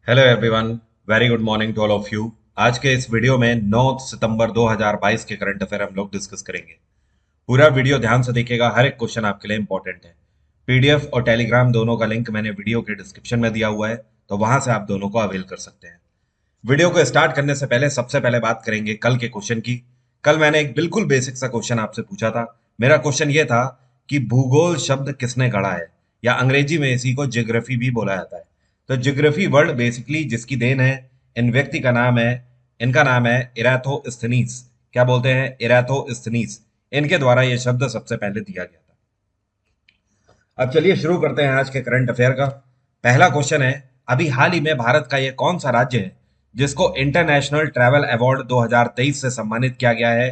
Hello everyone, very good morning to all of you. आज के इस वीडियो में 9 सितंबर 2022 के करंट अफेयर हम लोग डिस्कस करेंगे। पूरा वीडियो ध्यान से देखिएगा, हर एक क्वेश्चन आपके लिए इंपॉर्टेंट है। पीडीएफ और टेलीग्राम दोनों का लिंक मैंने वीडियो के डिस्क्रिप्शन में दिया हुआ है, तो वहां से आप दोनों को अवेल कर सकते हैं। वीडियो को स्टार्ट करने से पहले सबसे पहले बात करेंगे कल के क्वेश्चन की। कल मैंने एक बिल्कुल बेसिक सा क्वेश्चन आपसे पूछा था। मेरा क्वेश्चन ये था कि भूगोल शब्द किसने गढ़ा है, या अंग्रेजी में इसी को ज्योग्राफी भी बोला जाता है। तो ज्योग्राफी वर्ड बेसिकली जिसकी देन है, इन व्यक्ति का नाम है, इनका नाम है इराथोस्थनीस। क्या बोलते हैं? इराथोस्थनीस। इनके द्वारा ये शब्द सबसे पहले दिया गया था। अब चलिए शुरू करते हैं आज के करंट अफेयर का। पहला क्वेश्चन है, अभी हाल ही में भारत का ये कौन सा राज्य है जिसको इंटरनेशनल ट्रैवल अवार्ड 2023 से सम्मानित किया गया है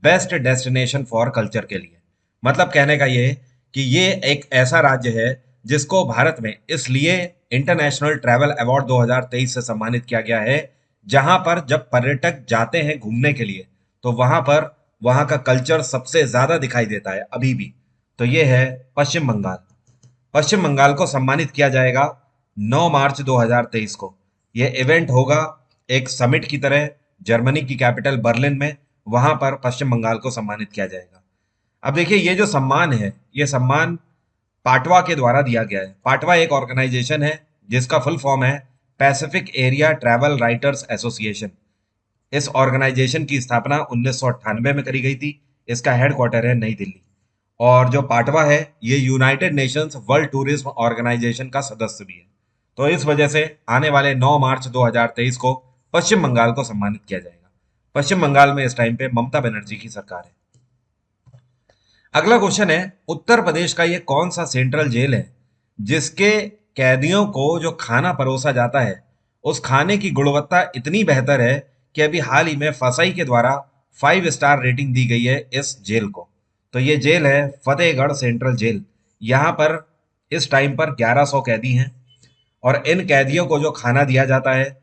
बेस्ट डेस्टिनेशन फॉर कल्चर के लिए। मतलब कहने का ये कि ये एक ऐसा राज्य है जिसको भारत में इसलिए इंटरनेशनल ट्रैवल अवार्ड 2023 से सम्मानित किया गया है, जहां पर जब पर्यटक जाते हैं घूमने के लिए तो वहां पर वहां का कल्चर सबसे ज्यादा दिखाई देता है अभी भी। तो ये है पश्चिम बंगाल। पश्चिम बंगाल को सम्मानित किया जाएगा 9 मार्च 2023 को। यह इवेंट होगा एक समिट की तरह जर्मनी की कैपिटल बर्लिन में। वहां पर पश्चिम बंगाल को सम्मानित किया जाएगा। अब देखिए, ये जो सम्मान है, ये सम्मान पाटवा के द्वारा दिया गया है। पाटवा एक ऑर्गेनाइजेशन है जिसका फुल फॉर्म है Pacific area travel writers association. इस ऑर्गेनाइजेशन की स्थापना 1998 में करी गई थी। इसका हेडक्वार्टर है नई दिल्ली। और जो पाटवा है, ये United Nations World Tourism Organization का सदस्य भी है। तो इस वजह से आने वाले 9 मार्च 2023 को पश्चिम बंगाल को सम्मानित किया जाएगा। पश्चिम बंगाल में इस टाइम पे ममता बनर्जी की सरकार है। अगला क्वेश्चन है, उत्तर प्रदेश का ये कौन सा सेंट्रल जेल है जिसके कैदियों को जो खाना परोसा जाता है उस खाने की गुणवत्ता इतनी बेहतर है कि अभी हाल ही में फसाई के द्वारा 5 स्टार रेटिंग दी गई है इस जेल को। तो ये जेल है फतेहगढ़ सेंट्रल जेल। यहाँ पर इस टाइम पर 1100 कैदी हैं, और इन कैदियों को जो खाना दिया जाता है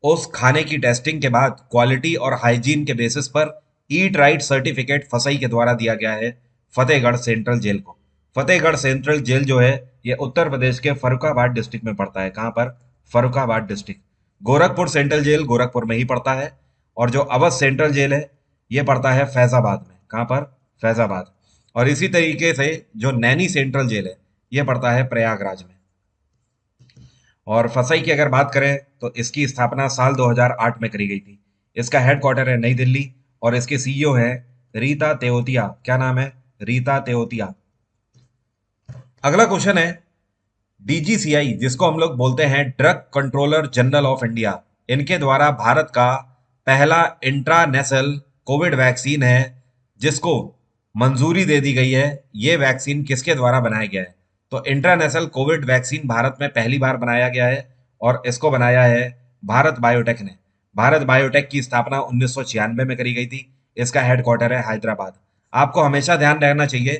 उस खाने की टेस्टिंग के बाद क्वालिटी और हाइजीन के बेसिस पर ईट राइट सर्टिफिकेट फसई के द्वारा दिया गया है फतेहगढ़ सेंट्रल जेल को। फतेहगढ़ सेंट्रल जेल जो है, ये उत्तर प्रदेश के फर्रुखाबाद डिस्ट्रिक्ट में पड़ता है। कहाँ पर? Farrukhabad district. Gorakhpur central jail Gorakhpur में ही पड़ता है। और जो अवध सेंट्रल जेल है, ये पड़ता है फैजाबाद में। कहाँ पर? फैजाबाद। और इसी तरीके से जो नैनी सेंट्रल जेल है, ये पड़ता है प्रयागराज में। और फसई की अगर बात करें तो इसकी स्थापना साल 2008 में करी गई थी। इसका हेडक्वार्टर है नई दिल्ली, और इसके सीईओ हैं रीता तेओतिया। क्या नाम है? रीता तेओतिया। अगला क्वेश्चन है, डीजीसीआई जिसको हम लोग बोलते हैं drug controller general of India, इनके द्वारा भारत का पहला इंट्रानेशनल कोविड वैक्सीन है जिसको मंजूरी दे दी गई है। ये वैक्सीन किसके द्वारा बनाया गया है? तो इंट्रानेशनल कोविड वैक्सीन भारत में पहली बार बनाया गया है, और इसको बनाया है भारत बायोटेक ने। भारत बायोटेक की स्थापना 1996 में करी गई थी। इसका हेडक्वार्टर है हैदराबाद। आपको हमेशा ध्यान रखना चाहिए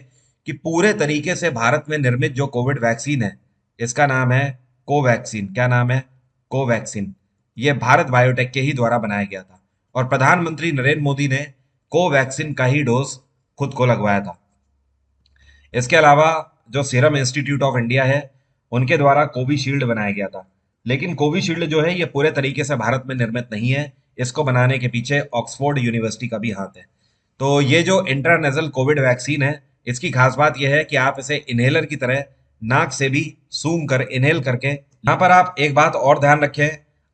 कि पूरे तरीके से भारत में निर्मित जो कोविड वैक्सीन है, इसका नाम है कोवैक्सीन। क्या नाम है? कोवैक्सीन। ये भारत बायोटेक के ही द्वारा बनाया गया था, और प्रधानमंत्री नरेंद्र मोदी ने कोवैक्सीन का ही डोज खुद को लगवाया था। इसके अलावा जो सीरम इंस्टीट्यूट ऑफ इंडिया है, उनके द्वारा कोविशील्ड बनाया गया था। लेकिन कोविशील्ड जो है, ये पूरे तरीके से भारत में निर्मित नहीं है। इसको बनाने के पीछे ऑक्सफोर्ड यूनिवर्सिटी का भी हाथ है। तो ये जो इंट्रानेशनल कोविड वैक्सीन है, इसकी खास बात यह है कि आप इसे इनहेलर की तरह नाक से भी सूंघ कर इनहेल करके। यहाँ पर आप एक बात और ध्यान रखें,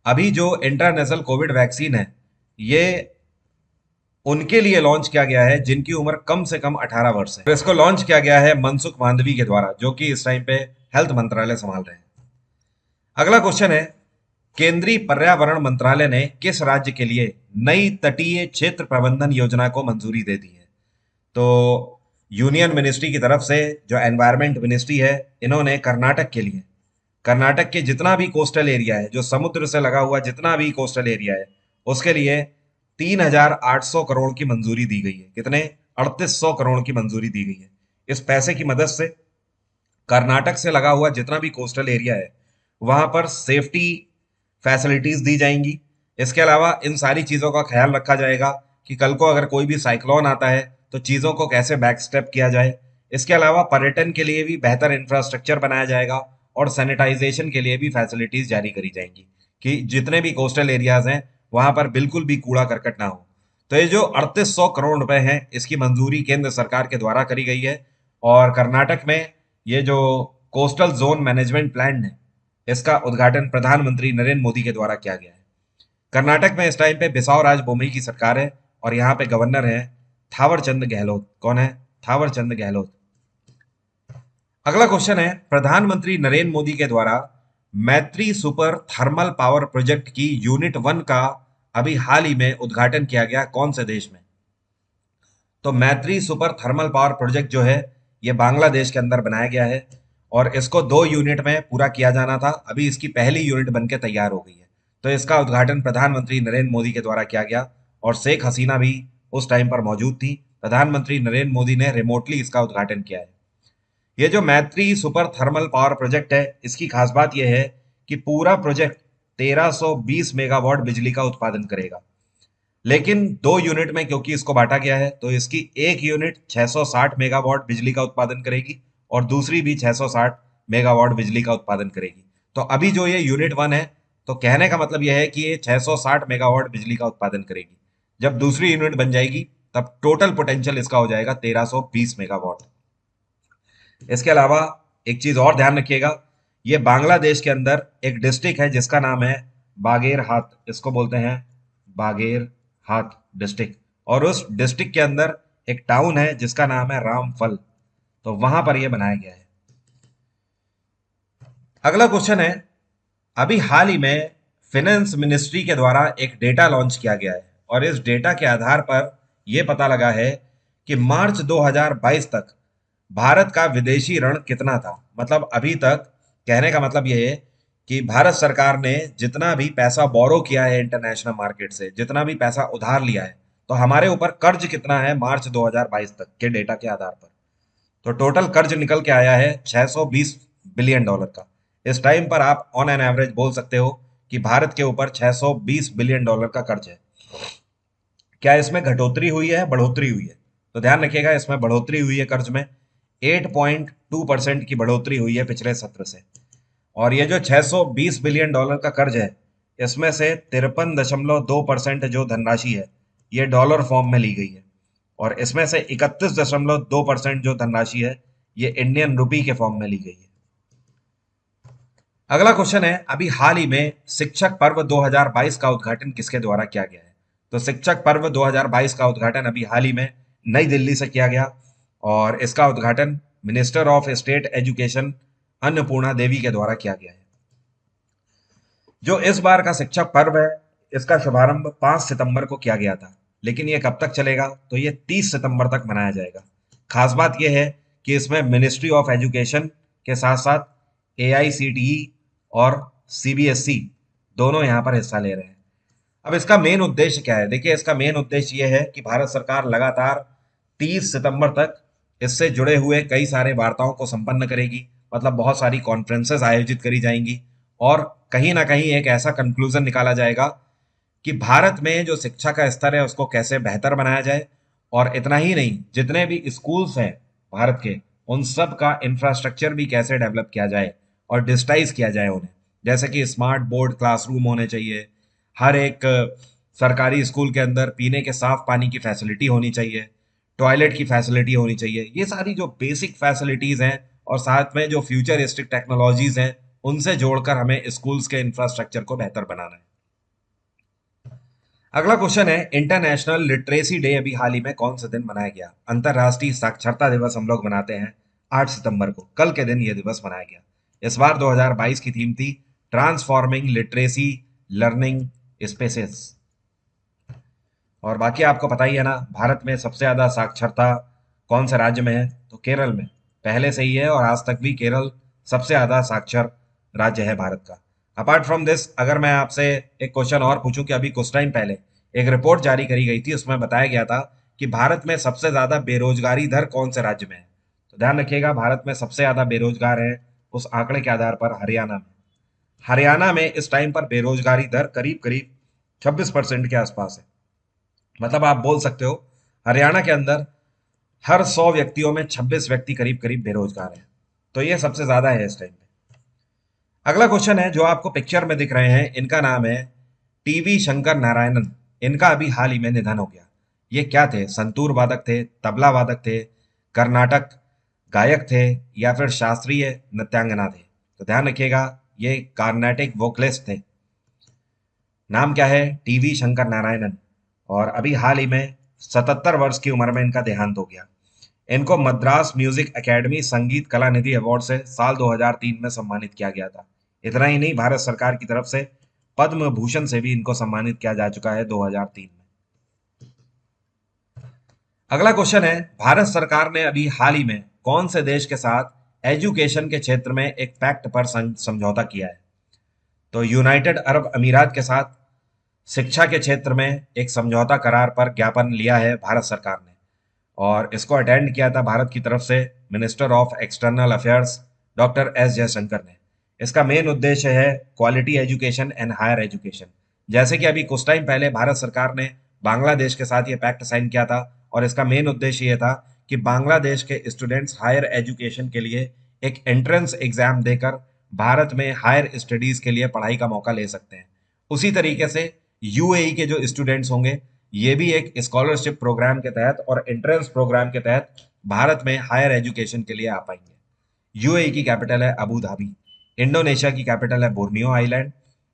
अभी जो इंट्रानेशनल कोविड वैक्सीन है, ये उनके लिए लॉन्च किया गया है जिनकी उम्र कम से कम 18 वर्ष है। तो इसको लॉन्च किया गया है मनसुख मांडवी के द्वारा, जो कि इस टाइम पे हेल्थ मंत्रालय संभाल रहे हैं। अगला क्वेश्चन है, केंद्रीय पर्यावरण मंत्रालय ने किस राज्य के लिए नई तटीय क्षेत्र प्रबंधन योजना को मंजूरी दे दी है? तो यूनियन मिनिस्ट्री की तरफ से जो एनवायरमेंट मिनिस्ट्री है, इन्होंने कर्नाटक के लिए, कर्नाटक के जितना भी कोस्टल एरिया है, जो समुद्र से लगा हुआ जितना भी कोस्टल एरिया है, उसके लिए 3,800 करोड़ की मंजूरी दी गई है। कितने? 3,800 करोड़ की मंजूरी दी गई है। इस पैसे की मदद से कर्नाटक से लगा हुआ जितना भी कोस्टल एरिया है, वहां पर सेफ्टी फैसिलिटीज दी जाएंगी। इसके अलावा इन सारी चीजों का ख्याल रखा जाएगा कि कल को अगर कोई भी साइक्लोन आता है तो चीजों को कैसे बैक स्टेप किया जाए। इसके अलावा पर्यटन के लिए भी बेहतर इंफ्रास्ट्रक्चर बनाया जाएगा, और सैनिटाइजेशन के लिए भी फैसिलिटीज जारी करी जाएंगी। कि जितने भी कोस्टल एरियाज हैं वहां पर बिल्कुल भी कूड़ा करकट ना हो। तो ये जो 3800 करोड़ रुपए हैं, इसकी मंजूरी केंद्र सरकार के द्वारा करी गई है। और कर्नाटक में ये जो कोस्टल जोन मैनेजमेंट प्लान है, इसका उद्घाटन प्रधानमंत्री नरेंद्र मोदी के द्वारा किया गया है। कर्नाटक में इस टाइम पे बिसावराज बोम्मई की सरकार है और यहाँ पे गवर्नर है थावर चंद गहलोत। कौन है? थावर चंद गहलोत। अगला क्वेश्चन है, प्रधानमंत्री नरेंद्र मोदी के द्वारा मैत्री सुपर थर्मल पावर प्रोजेक्ट की यूनिट 1 का अभी हाल ही में उद्घाटन किया गया कौन से देश में? तो मैत्री सुपर थर्मल पावर प्रोजेक्ट जो है, ये बांग्लादेश के अंदर बनाया गया है और इसको 2 यूनिट में पूरा किया जाना था। अभी इसकी पहली यूनिट बनके तैयार हो गई है। तो इसका उद्घाटन प्रधानमंत्री नरेंद्र मोदी के द्वारा किया गया और शेख हसीना भी उस टाइम पर मौजूद थी। प्रधानमंत्री नरेंद्र मोदी ने रिमोटली इसका उद्घाटन किया है। ये जो मैत्री सुपर थर्मल पावर प्रोजेक्ट है, इसकी खास बात यह है कि पूरा प्रोजेक्ट 1320 मेगावाट बिजली का उत्पादन करेगा। लेकिन 2 यूनिट में क्योंकि इसको बांटा गया है, तो इसकी एक यूनिट 660 मेगावाट बिजली का उत्पादन करेगी और दूसरी भी 660 मेगावाट बिजली का उत्पादन करेगी। तो अभी जो ये यूनिट 1 है, तो कहने का मतलब यह है कि ये 660 मेगावाट बिजली का उत्पादन करेगी। जब दूसरी यूनिट बन जाएगी, तब टोटल पोटेंशियल इसका हो जाएगा 1320 मेगावाट। इसके अलावा एक चीज और ध्यान रखिएगा, ये बांग्लादेश के अंदर एक डिस्ट्रिक्ट है जिसका नाम है बागेर हाथ। इसको बोलते हैं बागेर हाथ डिस्ट्रिक्ट। और उस डिस्ट्रिक्ट के अंदर एक टाउन है जिसका नाम है रामफल। तो वहां पर यह बनाया गया है। अगला क्वेश्चन है, अभी हाल ही में फाइनेंस मिनिस्ट्री के द्वारा एक डेटा लॉन्च किया गया है और इस डेटा के आधार पर यह पता लगा है कि मार्च 2022 तक भारत का विदेशी ऋण कितना था। मतलब अभी तक, कहने का मतलब यह है कि भारत सरकार ने जितना भी पैसा बोरो किया है इंटरनेशनल मार्केट से, जितना भी पैसा उधार लिया है, तो हमारे ऊपर कर्ज कितना है मार्च 2022 तक के डेटा के आधार पर। तो टोटल कर्ज निकल के आया है 620 बिलियन डॉलर का। इस टाइम पर आप ऑन एन एवरेज बोल सकते हो कि भारत के ऊपर 620 बिलियन डॉलर का कर्ज है। क्या इसमें घटोतरी हुई है, बढ़ोतरी हुई है? तो ध्यान रखिएगा, इसमें बढ़ोतरी हुई है। कर्ज में 8.2% की बढ़ोतरी हुई है पिछले सत्र से। और ये जो 620 बिलियन डॉलर का कर्ज है, इसमें से 53.2% जो धनराशि है, ये डॉलर फॉर्म में ली गई है और इसमें से 31.2% जो धनराशि है, ये इंडियन रुपी के फॉर्म में ली गई है। अगला क्वेश्चन है, अभी हाल ही में शिक्षक पर्व 2022 का उद्घाटन किसके द्वारा किया गया है? तो शिक्षक पर्व 2022 का उद्घाटन अभी हाल ही में नई दिल्ली से किया गया और इसका उद्घाटन minister of state education Annapurna Devi के द्वारा किया गया है। जो इस बार का शिक्षक पर्व है, इसका शुभारंभ 5 सितंबर को किया गया था, लेकिन ये कब तक चलेगा? तो ये 30 सितंबर तक मनाया जाएगा। खास बात यह है कि इसमें मिनिस्ट्री ऑफ एजुकेशन के साथ साथ AICTE और CBSE दोनों यहाँ पर हिस्सा ले रहे हैं। अब इसका मेन उद्देश्य क्या है? देखिए, इसका मेन उद्देश्य यह है कि भारत सरकार लगातार 30 सितंबर तक इससे जुड़े हुए कई सारे वार्ताओं को संपन्न करेगी। मतलब बहुत सारी कॉन्फ्रेंसेस आयोजित करी जाएंगी और कहीं ना कहीं एक ऐसा कंक्लूजन निकाला जाएगा कि भारत में जो शिक्षा का स्तर है उसको कैसे बेहतर बनाया जाए। और इतना ही नहीं, जितने भी स्कूल्स हैं भारत के, उन सब का इंफ्रास्ट्रक्चर भी कैसे डेवलप किया जाए और डिजिटाइज किया जाए उन्हें। जैसे कि स्मार्ट बोर्ड क्लासरूम होने चाहिए, हर एक सरकारी स्कूल के अंदर पीने के साफ पानी की फैसिलिटी होनी चाहिए, टॉयलेट की फैसिलिटी होनी चाहिए। ये सारी जो बेसिक फैसिलिटीज हैं और साथ में जो फ्यूचरिस्टिक टेक्नोलॉजीज हैं, उनसे जोड़कर हमें स्कूल्स के इंफ्रास्ट्रक्चर को बेहतर बनाना है। अगला क्वेश्चन है, इंटरनेशनल लिटरेसी डे अभी हाल ही में कौन से दिन मनाया गया? अंतरराष्ट्रीय साक्षरता दिवस हम लोग मनाते हैं 8 सितंबर को। कल के दिन यह दिवस मनाया गया। इस बार 2022 की थीम थी ट्रांसफॉर्मिंग लिटरेसी लर्निंग स्पेसेस। और बाकी आपको पता ही है ना, भारत में सबसे ज्यादा साक्षरता कौन से राज्य में है? तो केरल में पहले से ही है और आज तक भी केरल सबसे ज्यादा साक्षर राज्य है भारत का। अपार्ट फ्रॉम दिस, अगर मैं आपसे एक क्वेश्चन और पूछूं कि अभी कुछ टाइम पहले एक रिपोर्ट जारी करी गई थी, उसमें बताया गया था कि भारत में सबसे ज्यादा बेरोजगारी दर कौन से राज्य में है? तो ध्यान रखिएगा, भारत में सबसे ज्यादा बेरोजगार है उस आंकड़े के आधार पर हरियाणा में। हरियाणा में इस टाइम पर बेरोजगारी दर करीब करीब 26% के आसपास है। मतलब आप बोल सकते हो हरियाणा के अंदर हर 100 व्यक्तियों में 26 व्यक्ति करीब करीब बेरोजगार हैं। तो ये सबसे ज्यादा है इस टाइम पे। अगला क्वेश्चन है, जो आपको पिक्चर में दिख रहे हैं इनका नाम है टीवी शंकर नारायणन। इनका अभी हाल ही में निधन हो गया। ये क्या थे? संतूर वादक थे, तबला वादक थे, कर्नाटक गायक थे, या फिर शास्त्रीय नृत्यांगना थे? तो ध्यान रखिएगा, ये कार्नेटिक वोकलिस्ट थे। नाम क्या है? टीवी शंकर नारायणन। और अभी हाल ही में 77 वर्ष की उम्र में इनका देहांत हो गया। इनको मद्रास म्यूजिक एकेडमी संगीत कला निधि अवार्ड से साल 2003 में सम्मानित किया गया था। इतना ही नहीं, भारत सरकार की तरफ से पद्म भूषण से भी इनको सम्मानित किया जा चुका है 2003 में। अगला क्वेश्चन है, भारत सरकार ने अभी हाल ही में कौन से देश के साथ एजुकेशन के क्षेत्र में एक पैक्ट पर समझौता किया है? तो यूनाइटेड अरब अमीरात के साथ शिक्षा के क्षेत्र में एक समझौता करार पर ज्ञापन लिया है भारत सरकार ने, और इसको अटेंड किया था भारत की तरफ से minister of external affairs doctor S Jaishankar ने। इसका मेन उद्देश्य है quality education and higher education. जैसे कि अभी कुछ टाइम पहले भारत सरकार ने बांग्लादेश के साथ ये पैक्ट साइन किया था, और इसका मेन उद्देश्य ये था कि बांग्लादेश के स्टूडेंट्स हायर एजुकेशन के लिए एक एंट्रेंस एग्जाम देकर भारत में हायर स्टडीज के लिए पढ़ाई का मौका ले सकते हैं। उसी तरीके से यूएई के जो स्टूडेंट्स होंगे, ये भी एक स्कॉलरशिप प्रोग्राम के तहत और एंट्रेंस प्रोग्राम के तहत भारत में हायर एजुकेशन के लिए आ पाएंगे। यूएई की कैपिटल है अबू धाबी, इंडोनेशिया की कैपिटल है बोर्नियो आइलैंड,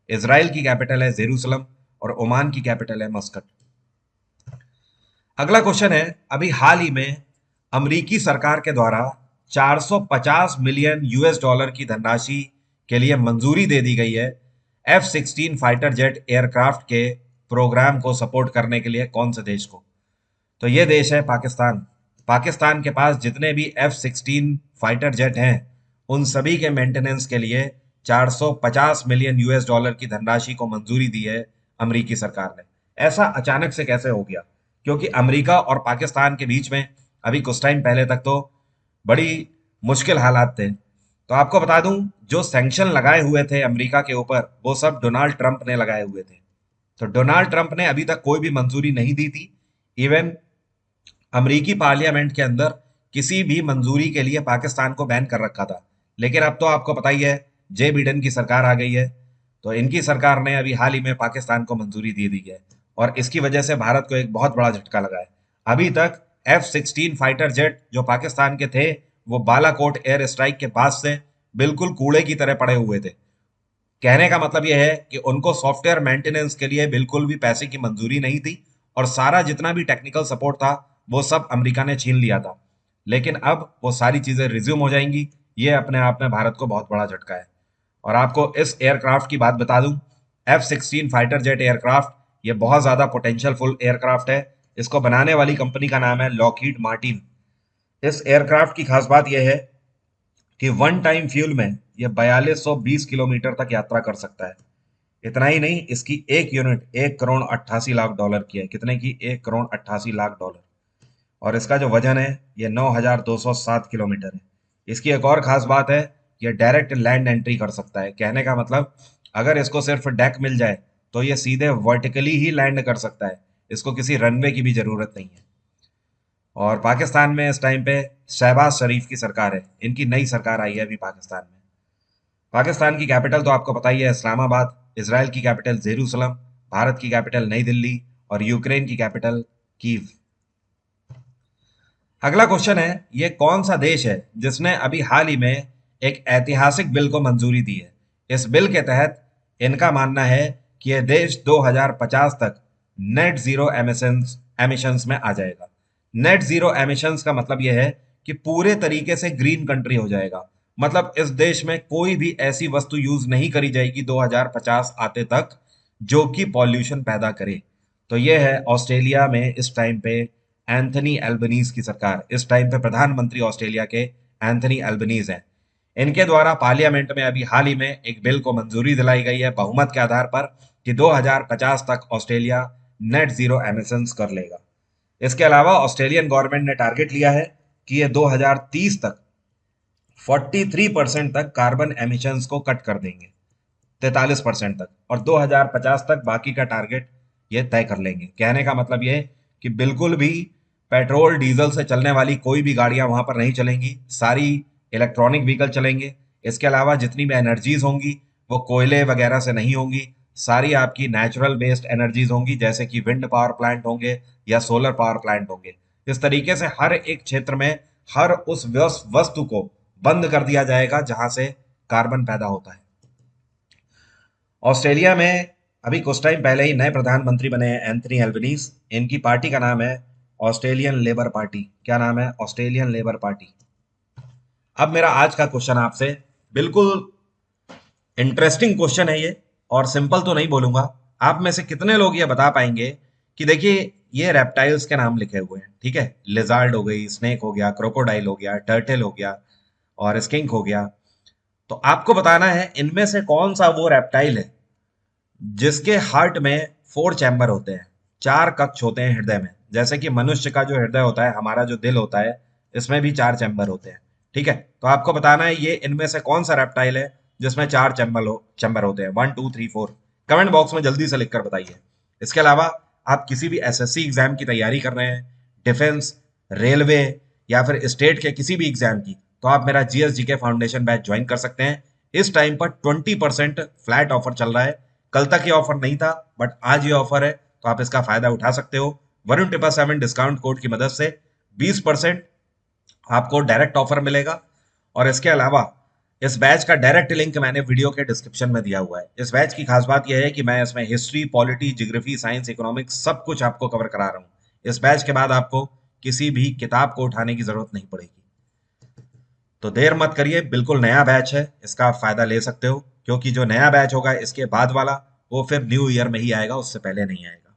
इसराइल की कैपिटल है जेरूसलम, और ओमान की कैपिटल है मस्कट। अगला क्वेश्चन है, अभी हाल ही में अमेरिकी सरकार के द्वारा 450 मिलियन यूएस डॉलर की धनराशि के लिए मंजूरी दे दी गई है F-16 फाइटर जेट एयरक्राफ्ट के प्रोग्राम को सपोर्ट करने के लिए कौन से देश को? तो ये देश है पाकिस्तान। पाकिस्तान के पास जितने भी F-16 फाइटर जेट हैं, उन सभी के मेंटेनेंस के लिए 450 मिलियन यूएस डॉलर की धनराशि को मंजूरी दी है अमेरिकी सरकार ने। ऐसा अचानक से कैसे हो गया? क्योंकि अमेरिका और पाकिस्तान के बीच में अभी कुछ टाइम पहले तक तो बड़ी मुश्किल हालात थे। तो आपको बता दूं, जो सैंक्शन लगाए हुए थे अमेरिका के ऊपर, वो सब डोनाल्ड ट्रंप ने लगाए हुए थे। तो डोनाल्ड ट्रंप ने अभी तक कोई भी मंजूरी नहीं दी थी। इवन अमेरिकी पार्लियामेंट के अंदर किसी भी मंजूरी के लिए पाकिस्तान को बैन कर रखा था। लेकिन अब तो आपको पता ही है, जे बिडेन की सरकार आ गई है, तो इनकी सरकार ने अभी हाल ही में पाकिस्तान को मंजूरी दे दी है, और इसकी वजह से भारत को एक बहुत बड़ा झटका लगा है। अभी तक F-16 फाइटर जेट जो पाकिस्तान के थे, वो बालाकोट एयर स्ट्राइक के बाद से बिल्कुल कूड़े की तरह पड़े हुए थे। कहने का मतलब यह है कि उनको सॉफ्टवेयर मेंटेनेंस के लिए बिल्कुल भी पैसे की मंजूरी नहीं थी, और सारा जितना भी टेक्निकल सपोर्ट था वो सब अमेरिका ने छीन लिया था। लेकिन अब वो सारी चीजें रिज्यूम हो जाएंगी। ये अपने आप में भारत को बहुत बड़ा झटका है। और आपको इस एयरक्राफ्ट की बात बता दूं, F-16 फाइटर जेट एयरक्राफ्ट ये बहुत ज्यादा पोटेंशियल फुल एयरक्राफ्ट है। इसको बनाने वाली कंपनी का नाम है लॉकहीड मार्टिन। इस एयरक्राफ्ट की खास बात यह है कि वन टाइम फ्यूल में यह 4220 किलोमीटर तक यात्रा कर सकता है। इतना ही नहीं, इसकी एक यूनिट 1 करोड़ 88 लाख डॉलर की है। कितने की? 1 करोड़ 88 लाख डॉलर। और इसका जो वजन है, ये 9207 किलोमीटर है। इसकी एक और खास बात है, ये डायरेक्ट लैंड एंट्री कर सकता है। कहने का मतलब, अगर इसको सिर्फ डेक मिल जाए तो ये सीधे वर्टिकली ही लैंड कर सकता है। इसको किसी रनवे की भी जरूरत नहीं है। और पाकिस्तान में इस टाइम पे शहबाज शरीफ की सरकार है। इनकी नई सरकार आई है अभी पाकिस्तान में। पाकिस्तान की कैपिटल तो आपको पता ही है, इस्लामाबाद। इसराइल की कैपिटल जेरूसलम। भारत की कैपिटल नई दिल्ली। और यूक्रेन की कैपिटल कीव। अगला क्वेश्चन है, ये कौन सा देश है जिसने अभी हाल ही में एक ऐतिहासिक बिल को मंजूरी दी है? इस बिल के तहत इनका मानना है कि यह देश 2050 तक नेट जीरो एमिशंस में आ जाएगा। नेट जीरो एमिशंस का मतलब यह है कि पूरे तरीके से ग्रीन कंट्री हो जाएगा। मतलब इस देश में कोई भी ऐसी वस्तु यूज नहीं करी जाएगी 2050 आते तक जो कि पॉल्यूशन पैदा करे। तो यह है ऑस्ट्रेलिया में इस टाइम पे एंथनी एल्बनीज की सरकार। इस टाइम पे प्रधानमंत्री ऑस्ट्रेलिया के एंथनी एल्बनीज हैं। इनके द्वारा पार्लियामेंट में अभी हाल ही में एक बिल को मंजूरी दिलाई गई है बहुमत के आधार पर कि 2050 तक ऑस्ट्रेलिया नेट जीरो एमिशंस कर लेगा। इसके अलावा ऑस्ट्रेलियन गवर्नमेंट ने टारगेट लिया है कि ये 2030 तक 43% तक कार्बन एमिशंस को कट कर देंगे, 43% तक, और 2050 तक बाकी का टारगेट ये तय कर लेंगे। कहने का मतलब ये कि बिल्कुल भी पेट्रोल डीजल से चलने वाली कोई भी गाड़ियां वहां पर नहीं चलेंगी। सारी इलेक्ट्रॉनिक व्हीकल चलेंगे। इसके अलावा जितनी भी एनर्जीज होंगी वो कोयले वगैरह से नहीं होंगी, सारी आपकी नेचुरल बेस्ड एनर्जीज होंगी, जैसे कि विंड पावर प्लांट होंगे या सोलर पावर प्लांट होंगे। इस तरीके से हर एक क्षेत्र में हर उस वस्तु को बंद कर दिया जाएगा जहां से कार्बन पैदा होता है। ऑस्ट्रेलिया में अभी कुछ टाइम पहले ही नए प्रधानमंत्री बने हैं एंथनी एल्बनीज। इनकी पार्टी का नाम है ऑस्ट्रेलियन लेबर पार्टी। क्या नाम है? Australian labour party. अब मेरा आज का क्वेश्चन आपसे बिल्कुल इंटरेस्टिंग क्वेश्चन है ये, और सिंपल तो नहीं बोलूंगा। आप में से कितने लोग ये बता पाएंगे कि देखिए ये रेप्टाइल्स के नाम लिखे हुए हैं, ठीक है? लिजार्ड हो गई, स्नेक हो गया, क्रोकोडाइल हो गया, टर्टल हो गया और स्किंक हो गया। तो आपको बताना है इनमें से कौन सा वो रेप्टाइल है जिसके हार्ट में 4 चैम्बर होते हैं, 4 कक्ष होते हैं हृदय में। जैसे कि मनुष्य का जो हृदय होता है, हमारा जो दिल होता है, इसमें भी 4 चैम्बर होते हैं, ठीक है? तो आपको बताना है ये इनमें से कौन सा रेप्टाइल है जिसमें 4 चैम्बर होते हैं। 1 2 3 4 कमेंट बॉक्स में जल्दी से लिखकर बताइए। इसके अलावा आप किसी भी एसएससी एग्जाम की तैयारी कर रहे हैं, डिफेंस, रेलवे या फिर स्टेट के किसी भी एग्जाम की, तो आप मेरा GS GK foundation batch join कर सकते हैं। इस टाइम पर 20% फ्लैट ऑफर चल रहा है। कल तक ये ऑफर नहीं था, बट आज ये ऑफर है, तो आप इसका फायदा उठा सकते हो। वरुण टिपा 7 डिस्काउंट कोड की मदद से 20% आपको डायरेक्ट ऑफर मिलेगा। और इसके अलावा इस बैच का डायरेक्ट लिंक मैंने वीडियो के डिस्क्रिप्शन में दिया हुआ है। इस बैच की खास बात यह है कि मैं इसमें history, polity, geography, science, economics सब कुछ आपको कवर करा रहा हूँ। इस बैच के बाद आपको किसी भी किताब को उठाने की जरूरत नहीं पड़ेगी। तो देर मत करिए, बिल्कुल नया बैच है, इसका आप फायदा ले सकते हो, क्योंकि जो नया बैच होगा इसके बाद वाला वो फिर न्यू ईयर में ही आएगा, उससे पहले नहीं आएगा।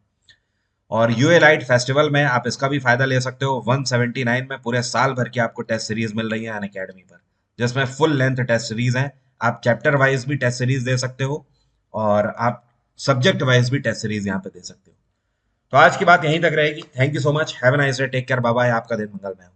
और यूए लाइट फेस्टिवल में आप इसका भी फायदा ले सकते हो। 179 में पूरे साल भर की आपको टेस्ट सीरीज मिल रही है अन अकेडमी पर, जिसमें फुल लेंथ टेस्ट सीरीज हैं। आप चैप्टर वाइज भी टेस्ट सीरीज दे सकते हो और आप सब्जेक्ट वाइज भी टेस्ट सीरीज यहाँ पे दे सकते हो। तो आज की बात यहीं तक रहेगी। Thank you so much, have a nice day, take care, bye bye. आपका दिन मंगलमय हो।